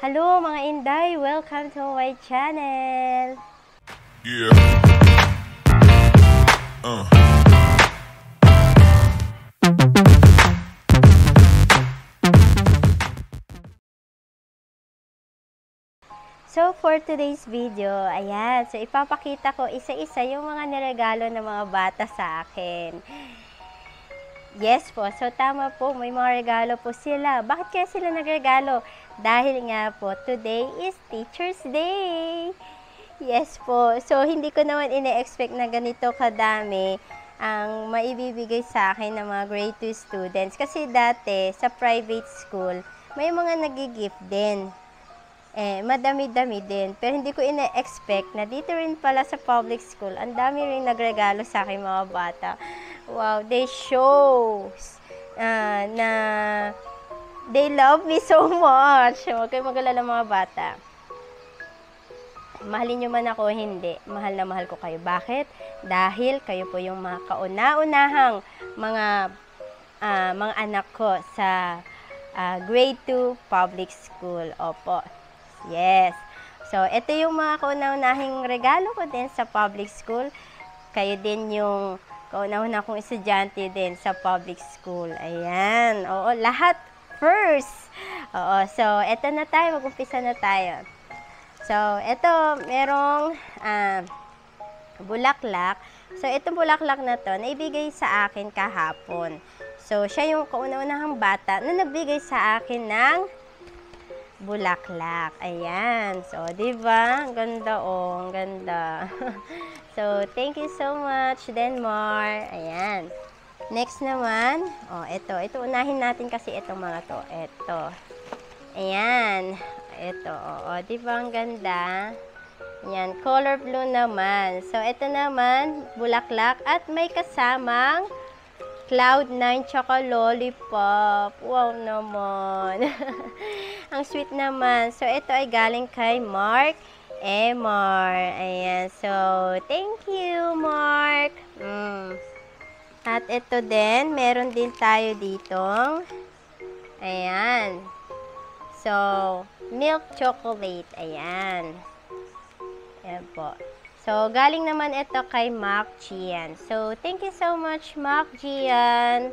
Hello mga Inday! Welcome to my channel! Yeah. So, for today's video, ayan. So, ipapakita ko isa-isa yung mga niregalo ng mga bata sa akin. Yes po. So, tama po. May mga regalo po sila. Bakit kaya sila nagregalo? Dahil nga po, today is Teacher's Day. Yes po. So, hindi ko naman ine-expect na ganito kadami ang maibibigay sa akin ng mga grade 2 students. Kasi dati, sa private school, may mga nag-gift din. Madami-dami din. Pero hindi ko ina-expect na dito rin pala sa public school, ang dami rin nagregalo sa akin mga bata. Wow, they shows na they love me so much. Huwag kayong mag-alala mga bata. Mahalin nyo man ako, hindi. Mahal na mahal ko kayo. Bakit? Dahil kayo po yung mga kauna-unahang mga anak ko sa grade 2 public school. Opo. Yes. So, ito yung mga kauna-unahing regalo ko din sa public school. Kayo din yung kauna-una kong estudyante din sa public school. Ayan. Oo, lahat first. Oo, so, ito na tayo. Mag-umpisa na tayo. So, ito, merong bulaklak. So, itong bulaklak na to, naibigay sa akin kahapon. So, siya yung kauna-unahang bata na nagbigay sa akin ng bulaklak. Ayan. So, diba? Ang ganda, oh. Ang ganda. So, thank you so much, Denmar. Ayan. Next naman, oh, ito. Ito, unahin natin kasi itong mga to. Ito. Ayan. Ito, oh. Diba? Ang ganda. Ayan. Color blue naman. So, ito naman, bulaklak at may kasamang Cloud9 tsaka lollipop. Wow naman. Ang sweet naman. So, ito ay galing kay Mark Emar. Ayan. So, thank you, Mark. At ito din, meron din tayo ditong, ayan. So, milk chocolate. Ayan. Ayan po. So, galing naman ito kay Mac Gian. So, thank you so much, Mac Gian.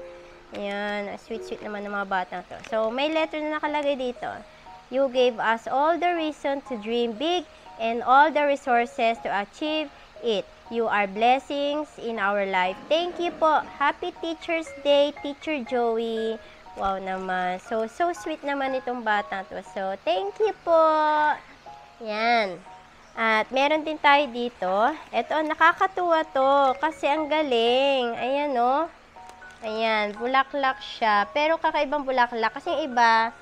Ayan, sweet-sweet naman ng mga batang to. So, may letter na nakalagay dito. You gave us all the reason to dream big and all the resources to achieve it. You are blessings in our life. Thank you po. Happy Teacher's Day, Teacher Joey. Wow naman. So sweet naman itong batang to. So, thank you po. Yan. At meron din tayo dito. Ito, nakakatuwa to. Kasi ang galing. Ayan, oh. Ayan, bulaklak siya. Pero kakaibang bulaklak. Kasi yung iba,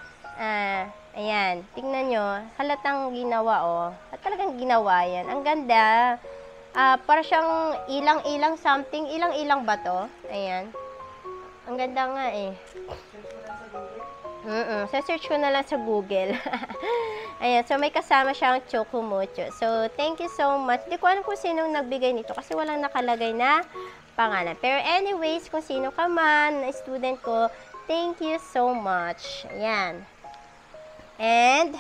ayan, tingnan nyo. Halatang ginawa, oh. At talagang ginawa yan. Ang ganda. Para siyang ilang-ilang something. Ilang-ilang ba to? Ayan. Ang ganda nga, eh. Search ko na lang sa Google. Ayan, so may kasama siyang chocomocho. So, thank you so much. Hindi ko alam kung sinong nagbigay nito kasi walang nakalagay na pangalan. Pero anyways, kung sino ka man, na student ko, thank you so much. Ayan. And,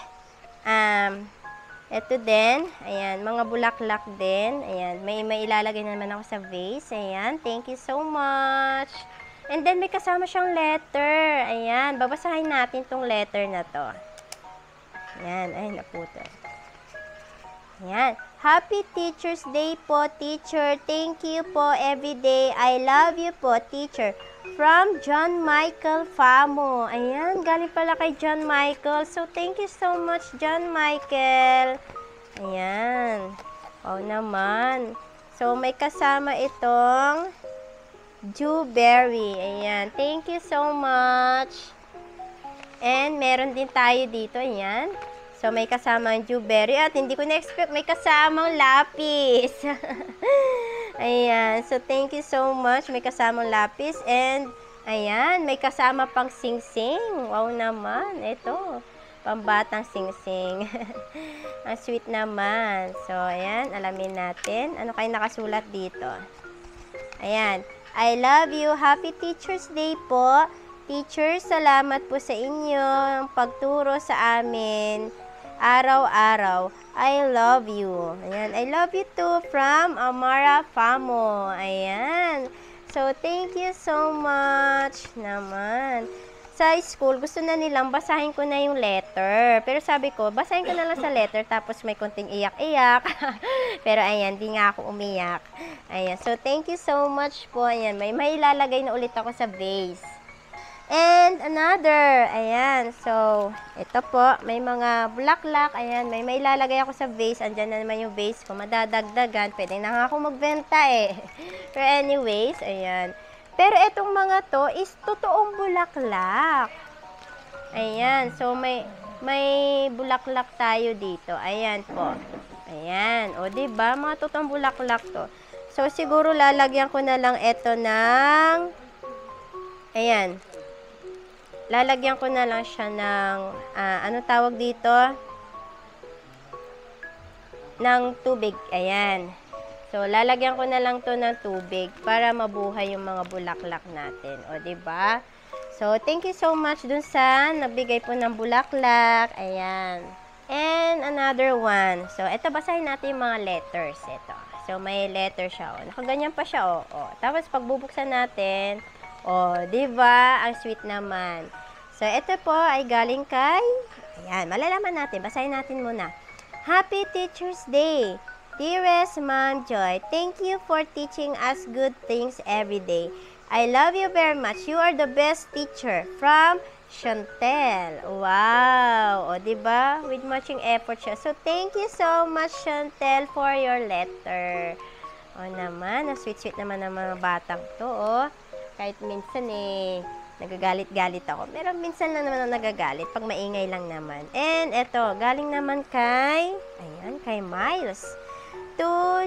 ito din, ayan, mga bulaklak din. Ayan, may ilalagay naman ako sa vase. Ayan, thank you so much. And then, may kasama siyang letter. Ayan, babasahin natin tong letter na to. Ayan, ay, naputo. Ayan. Happy Teacher's Day po, teacher. Thank you po everyday. I love you po, teacher. From John Michael Famo. Ayan, galing pala kay John Michael. So, thank you so much, John Michael. Ayan. Oh, naman. So, may kasama itong Dewberry. Ayan. Thank you so much. And meron din tayo dito. Ayan. So, may kasamang dewberry. At hindi ko na-expect may kasamang lapis. Ayan. So, thank you so much. May kasamang lapis. And, ayan. May kasama pang sing-sing. Wow naman. Ito. Pambatang sing-sing. Ang sweet naman. So, ayan. Alamin natin. Ano kayo nakasulat dito? Ayan. I love you. Happy Teacher's Day po. Teacher, salamat po sa inyo. Pagturo sa amin. araw-araw. I love you. Ayan, I love you too from Amara Famo. Ayan. So, thank you so much naman. Sa school, gusto na nilang basahin ko na yung letter. Pero sabi ko, basahin ko na lang sa letter, tapos may konting iyak-iyak. Pero ayan, di nga ako umiyak. Ayan, so thank you so much po. Ayan, may ilalagay na ulit ako sa vase. And another, ayan, so, ito po, may mga bulaklak, ayan, may ilalagay ako sa vase, andyan na naman yung vase ko, madadagdagan, pwede na nga ako magbenta eh. Pero anyways, ayan. Pero itong mga to is totoong bulaklak. Ayan, so may bulaklak tayo dito, ayan po. Ayan, o diba, mga totoong bulaklak to. So, siguro lalagyan ko na lang ito ng, ayan, lalagyan ko na lang siya ng, ano tawag dito? Ng tubig. Ayan. So, lalagyan ko na lang to ng tubig para mabuhay yung mga bulaklak natin. O, diba? So, thank you so much dun sa nagbigay po ng bulaklak. Ayan. And another one. So, ito, basahin natin yung mga letters. Ito. So, may letter siya. O, nakaganyan pa siya. O. Tapos, pagbubuksan natin, o, diba? Ang sweet naman. So, ito po ay galing kay, ayan, malalaman natin. Basahin natin muna. Happy Teacher's Day! Dearest Ma'am Joy, thank you for teaching us good things every day. I love you very much. You are the best teacher. From Chantel. Wow! O, diba? With matching effort siya. So, thank you so much, Chantel, for your letter. O naman, sweet-sweet naman ng mga batang to, o. Kahit minsan eh, nagagalit-galit ako. Pero minsan lang naman ako nagagalit pag maingay lang naman. And eto, galing naman kay, ayan, kay Miles. To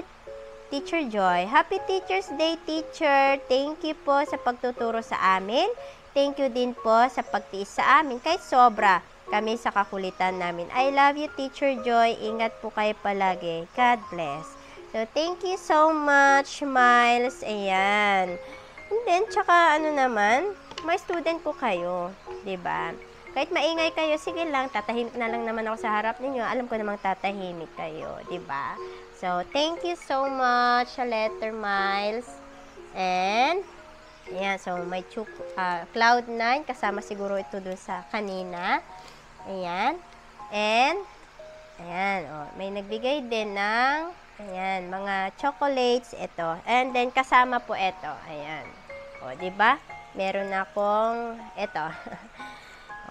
Teacher Joy. Happy Teacher's Day, Teacher. Thank you po sa pagtuturo sa amin. Thank you din po sa pagtiis sa amin. Kahit sobra kami sa kakulitan namin. I love you, Teacher Joy. Ingat po kayo palagi. God bless. So, thank you so much, Miles. Ayan. And then, tsaka ano naman, may student ko kayo, 'di ba? Kahit maingay kayo, sige lang, tatahimik na lang naman ako sa harap ninyo. Alam ko namang tatahimik kayo, 'di ba? So, thank you so much, letter Miles. And ayan, so may Cloud9 kasama siguro ito dun sa kanina. Ayan. And ayan, oh, may nagbigay din ng ayan, mga chocolates ito. And then kasama po ito. Ayan. O, 'di ba? Meron akong ito.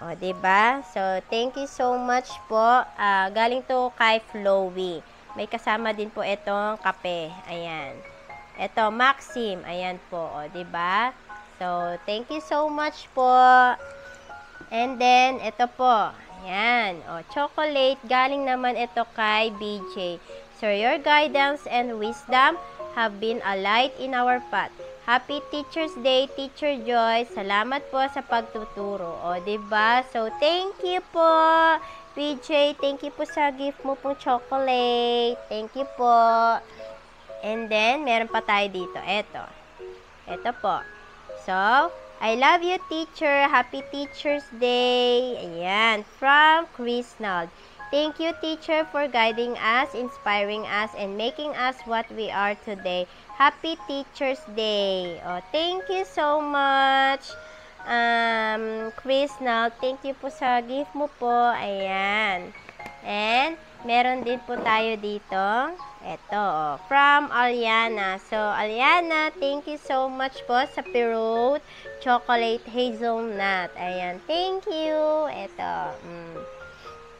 O, 'di ba? So, thank you so much po. Galing to kay Flowy. May kasama din po itong kape. Ayan. Ito, Maxim. Ayan po. O, 'di ba? So, thank you so much po. And then, ito po. Ayan. O, chocolate. Galing naman ito kay BJ. Sir, your guidance and wisdom have been a light in our path. Happy Teacher's Day, Teacher Joy. Salamat po sa pagtuturo. O, diba? So, thank you po, PJ. Thank you po sa gift mo pong chocolate. Thank you po. And then, meron pa tayo dito. Ito po. So, I love you, teacher. Happy Teacher's Day. Ayan. From Chrisnald. Thank you, teacher, for guiding us, inspiring us, and making us what we are today. Happy Teacher's Day. Oh, thank you so much, Chrisnald. Thank you po sa gift mo po. Ayan. And, meron din po tayo dito. Ito, oh, from Aliana. So, Aliana, thank you so much po sa Perot Chocolate Hazelnut. Ayan, thank you. Ito,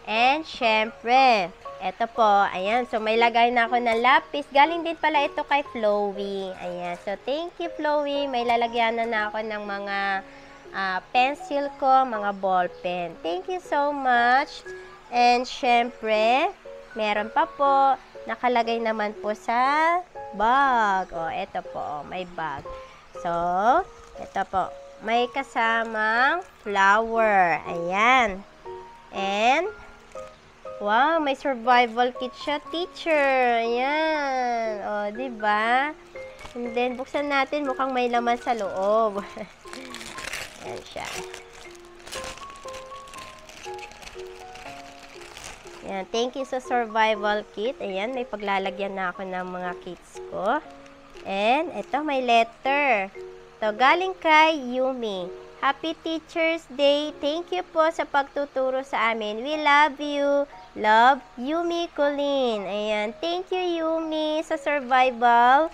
And, syempre, ito po, ayan, so may lagay na ako ng lapis. Galing din pala ito kay Flowy. Ayan, so thank you, Flowy. May lalagyan na ako ng mga pencil ko, mga ball pen. Thank you so much. And, syempre, meron pa po, nakalagay naman po sa bag. O, ito po, may bag. So, ito po, may kasamang flower. Ayan. And, wow, may survival kit siya, teacher. Ayan. O, diba? And then, buksan natin. Mukhang may laman sa loob. Ayan siya. Ayan, thank you sa survival kit. Ayan, may paglalagyan na ako ng mga kits ko. And, ito, may letter. Ito, galing kay Yumi. Happy Teacher's Day. Thank you po sa pagtuturo sa amin. We love you. Love, Yumi Colleen. Ayan, thank you, Yumi, sa survival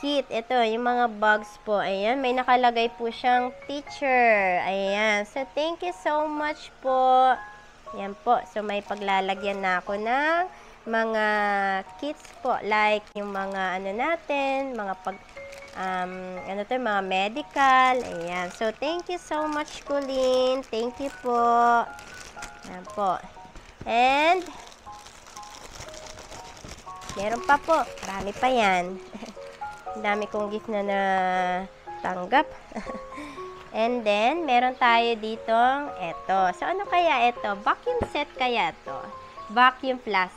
kit. Ito, yung mga bugs po. Ayan, may nakalagay po siyang teacher. Ayan, so thank you so much po. Ayan po, so may paglalagyan na ako ng mga kits po, like yung mga ano natin, mga mga medical. Ayan, so thank you so much, Colleen. Thank you po. Ayan po. And meron pa po, marami pa yan. Ang dami kong gift na natanggap. And then, meron tayo ditong eto. So, ano kaya ito? Vacuum set kaya to? Vacuum plus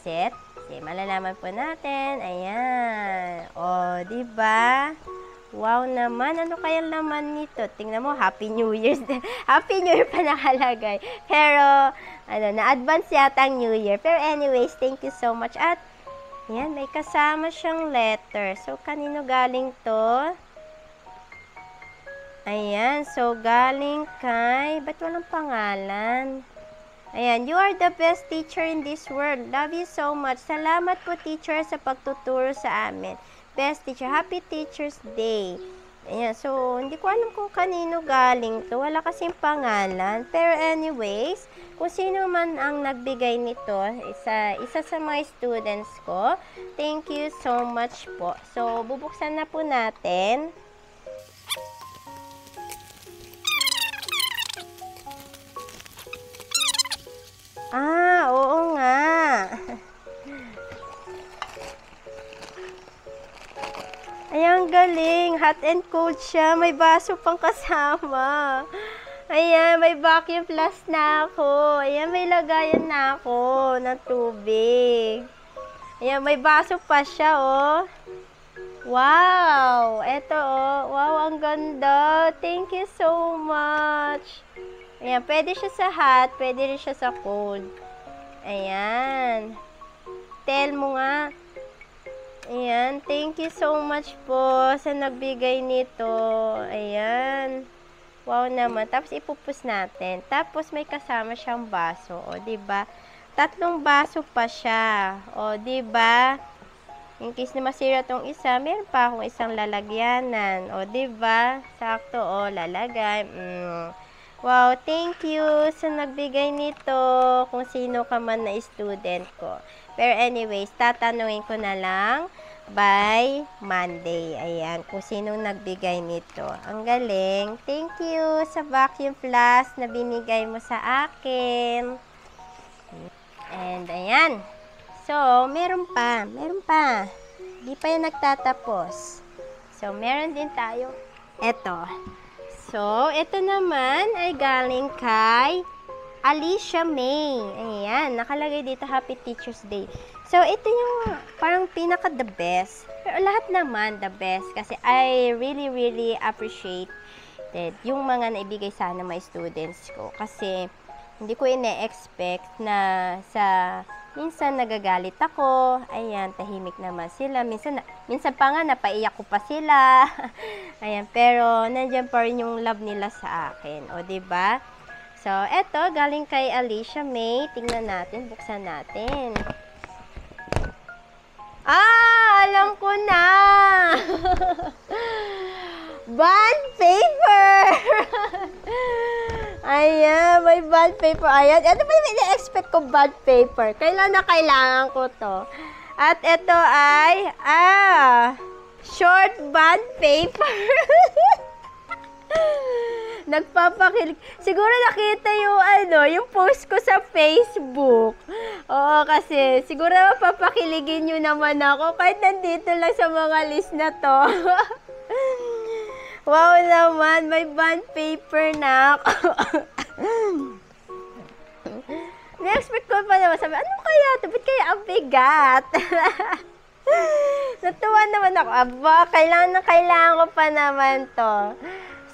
set. Kasi malalaman po natin. Ayan. O, diba? Wow naman. Ano kaya laman nito? Tingnan mo, Happy New Year. Happy New Year pa nakalagay. Pero, na-advance yata ang New Year. Pero anyways, thank you so much. At, yan, may kasama siyang letter. So, kanino galing to? Ayan, so galing kay, ba't walang pangalan? Ayan, you are the best teacher in this world. Love you so much. Salamat po, teacher, sa pagtuturo sa amin. Best teacher. Happy Teacher's Day. Ayan, so hindi ko alam kung kanino galing to. Wala kasing pangalan. Pero anyways, kung sino man ang nagbigay nito, isa sa mga students ko, thank you so much po. So, bubuksan na po natin. Oo nga. Ayan, galing. Hot and cold siya. May baso pang kasama. Ayan, may vacuum plus na ako. Ayan, may lagayan na ako ng tubig. Ayan, may baso pa siya, oh. Wow! Eto, oh. Wow, ang ganda. Thank you so much. Ayan, pwede siya sa hot, pwede rin siya sa cold. Ayan. Tell mo nga. Ayan, thank you so much po sa nagbigay nito. Ayan. Wow naman. Tapos ipupus natin. Tapos may kasama siyang baso. O, diba? 3 baso pa siya. O, diba? In case na masira tong isa, meron pa akong isang lalagyanan. O, diba? Sakto, o, lalagay. Wow, thank you sa nagbigay nito, kung sino ka man na student ko. Pero anyways, tatanungin ko na lang by Monday. Ayan, kung sinong nagbigay nito. Ang galing. Thank you sa vacuum plus na binigay mo sa akin. And ayan. So, meron pa. Di pa yan nagtatapos. So, meron din tayo. Eto. So, ito naman ay galing kay Alicia May. Ayan, nakalagay dito Happy Teacher's Day. So, ito yung parang pinaka-the best. Pero lahat naman the best. Kasi I really appreciate yung mga naibigay sana my students ko. Kasi, hindi ko ine-expect na minsan nagagalit ako. Ayan, tahimik naman sila. Minsan pa nga, napaiyak ko pa sila. Ayan, pero nandiyan pa rin yung love nila sa akin. O, diba? So, eto, galing kay Alicia May. Tingnan natin, buksan natin. Alam ko na! Bond paper! Ayan, may bond paper. Ayan, ito ba yung ina-expect ko bond paper? Kailangan ko to. At ito ay, short bond paper. Nagpapakilig. Siguro nakita yung post ko sa Facebook. Oo, kasi siguro mapapakiligin nyo naman ako kahit nandito lang sa mga list na to. Wow naman, may bond paper na ako. Na-expect ko pa naman, sabi, ano kaya ito? Ba't kaya ang bigat? Natuwa naman ako, aba, kailangan ko pa naman to.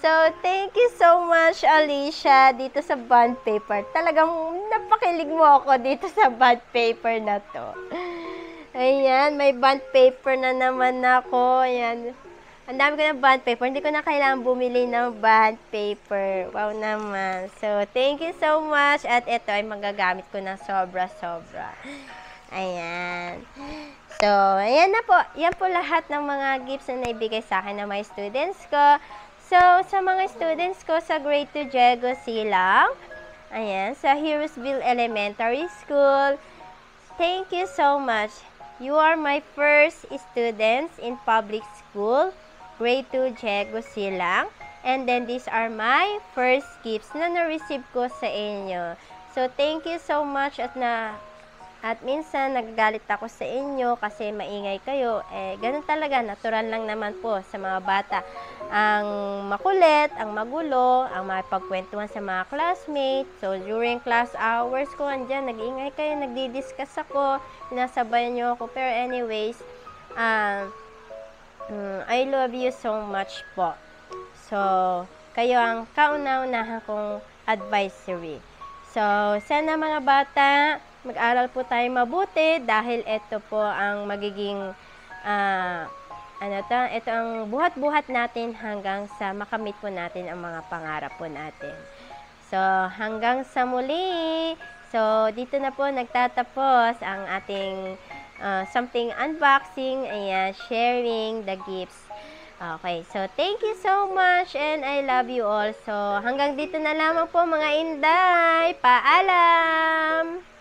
So, thank you so much, Alicia, dito sa bond paper. Talagang napakilig mo ako dito sa bond paper na to. Ayan, may bond paper na naman ako. Ayan. Ang dami ko ng bond paper. Hindi ko na kailangan bumili ng bond paper. Wow naman. So, thank you so much. At ito ay magagamit ko ng sobra-sobra. Ayan. So, ayan na po. Yan po lahat ng mga gifts na naibigay sa akin ng mga students ko. So, sa mga students ko sa grade 2 Diego Silang, ayan, sa Heroesville Elementary School, thank you so much. You are my first students in public school, grade 2 Diego Silang, and then these are my first gifts na na-receive ko sa inyo. So, thank you so much at minsan nagagalit ako sa inyo kasi maingay kayo. Ganun talaga, natural lang naman po sa mga bata. Ang makulit, ang magulo, ang makipagkwentuhan sa mga classmates. So, during class hours ko, andyan, nag-iingay kayo, nagdi-discuss ako, sinasabayan nyo ako. Pero anyways, I love you so much po. So, kayo ang kauna-unahan kong advisory. So, sana mga bata, mag-aral po tayo mabuti dahil ito po ang magiging ito ang buhat-buhat natin hanggang sa makamit po natin ang mga pangarap po natin. So, hanggang sa muli. So, dito na po nagtatapos ang ating something unboxing, ayan, sharing the gifts. Okay, so thank you so much and I love you all. So, hanggang dito na lamang po mga Inday. Paalam!